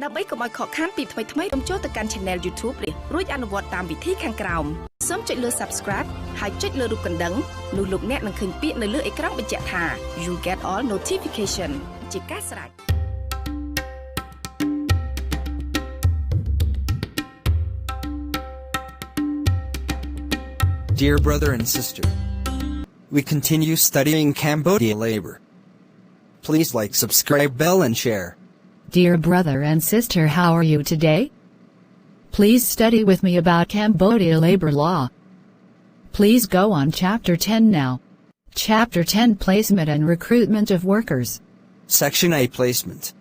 ដើម្បីកុំឲ្យខកខានពីថ្មីៗសូមចូលទៅកាន់ Channel YouTube នេះរួចអនុវត្តតាមវិធីខាងក្រោមសូមចុចលើ Subscribe ហើយចុចលើរូបកណ្ដឹងនោះលោកអ្នកនឹងឃើញពាក្យនៅលើអេក្រង់បញ្ជាក់ថា You get all notification ជាការស្រេច Dear brother and sister, we continue studying Cambodia labor. Please like, subscribe, bell and share. Dear brother and sister, how are you today? Please study with me about Cambodia labor law. Please go on Chapter 10 now. Chapter 10 Placement and Recruitment of Workers. Section A Placement.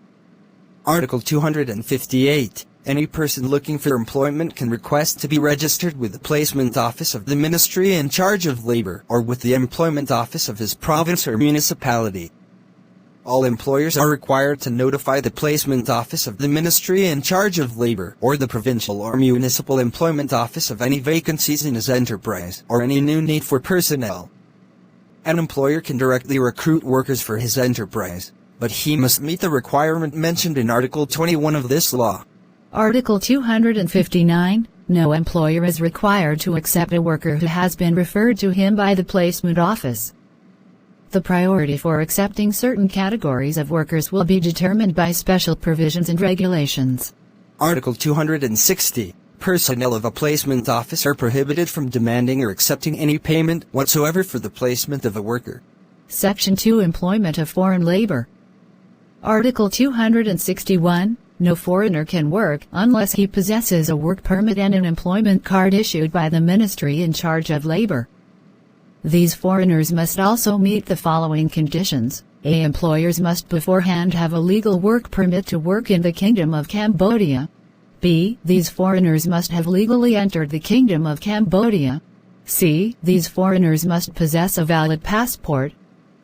Article 258. Any person looking for employment can request to be registered with the Placement Office of the Ministry in charge of labor or with the Employment Office of his province or municipality. All employers are required to notify the Placement Office of the Ministry in charge of labor or the Provincial or Municipal Employment Office of any vacancies in his enterprise or any new need for personnel. An employer can directly recruit workers for his enterprise, but he must meet the requirement mentioned in Article 21 of this law. Article 259. No employer is required to accept a worker who has been referred to him by the Placement Office. The priority for accepting certain categories of workers will be determined by special provisions and regulations. Article 260. Personnel of a placement office are prohibited from demanding or accepting any payment whatsoever for the placement of a worker. Section 2 Employment of Foreign Labor. Article 261. No foreigner can work unless he possesses a work permit and an employment card issued by the Ministry in charge of labor. These foreigners must also meet the following conditions. A. Employers must beforehand have a legal work permit to work in the Kingdom of Cambodia. B. These foreigners must have legally entered the Kingdom of Cambodia. C. These foreigners must possess a valid passport.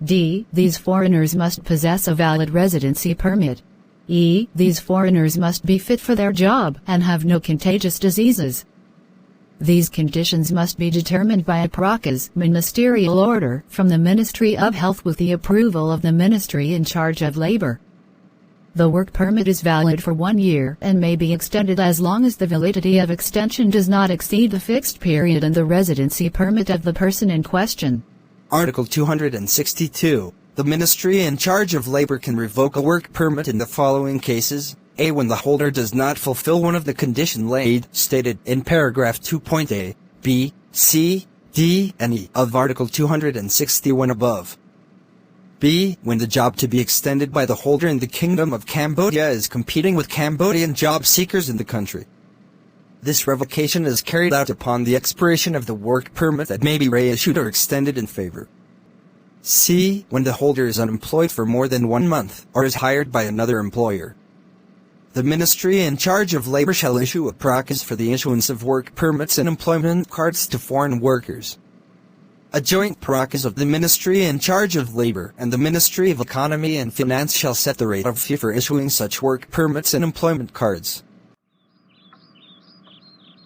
D. These foreigners must possess a valid residency permit. E. These foreigners must be fit for their job and have no contagious diseases. These conditions must be determined by APPRENTICESHIP ministerial order from the Ministry of Health with the approval of the Ministry in charge of labor. The work permit is valid for 1 year and may be extended as long as the validity of extension does not exceed the fixed period and the residency permit of the person in question. Article 262. The Ministry in charge of labor can revoke a work permit in the following cases. A. When the holder does not fulfill one of the conditions stated in paragraph 2.a, b, c, d, and e of Article 261 above. B. When the job to be extended by the holder in the Kingdom of Cambodia is competing with Cambodian job seekers in the country. This revocation is carried out upon the expiration of the work permit that may be reissued or extended in favor. C. When the holder is unemployed for more than 1 month or is hired by another employer. The Ministry in charge of labor shall issue APPRENTICESHIP for the issuance of work permits and employment cards to foreign workers. A joint APPRENTICESHIP of the Ministry in charge of labor and the Ministry of Economy and Finance shall set the rate of fee for issuing such work permits and employment cards.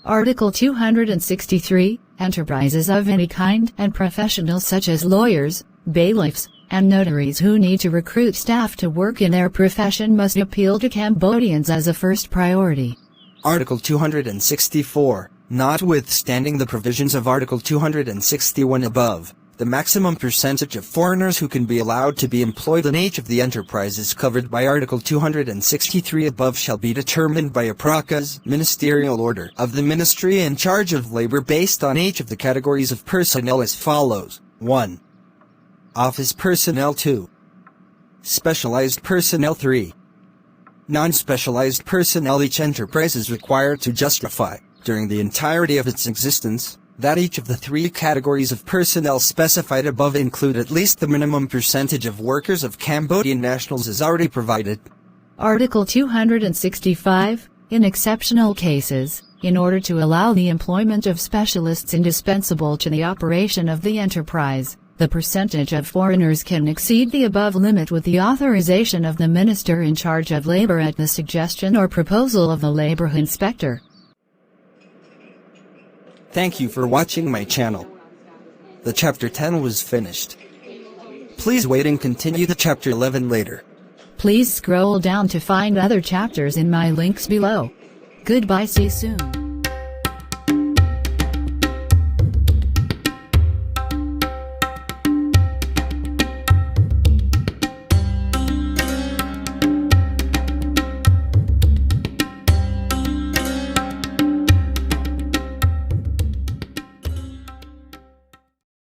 Article 263. Enterprises of any kind and professionals such as lawyers, bailiffs, and notaries who need to recruit staff to work in their profession must appeal to Cambodians as a first priority. Article 264. Notwithstanding the provisions of Article 261 above, the maximum percentage of foreigners who can be allowed to be employed in each of the enterprises covered by Article 263 above shall be determined by APPRENTICESHIP ministerial order of the Ministry in charge of labor based on each of the categories of personnel as follows. 1. Office personnel. 2. Specialized personnel. 3. Non-specialized personnel. Each enterprise is required to justify, during the entirety of its existence, that each of the 3 categories of personnel specified above include at least the minimum percentage of workers of Cambodian nationals is already provided. Article 265. In exceptional cases, in order to allow the employment of specialists indispensable to the operation of the enterprise, the percentage of foreigners can exceed the above limit with the authorization of the Minister in charge of labor at the suggestion or proposal of the labor inspector. Thank you for watching my channel. The chapter 10 was finished. Please wait and continue the chapter 11 later. Please scroll down to find other chapters in my links below. Goodbye, see you soon.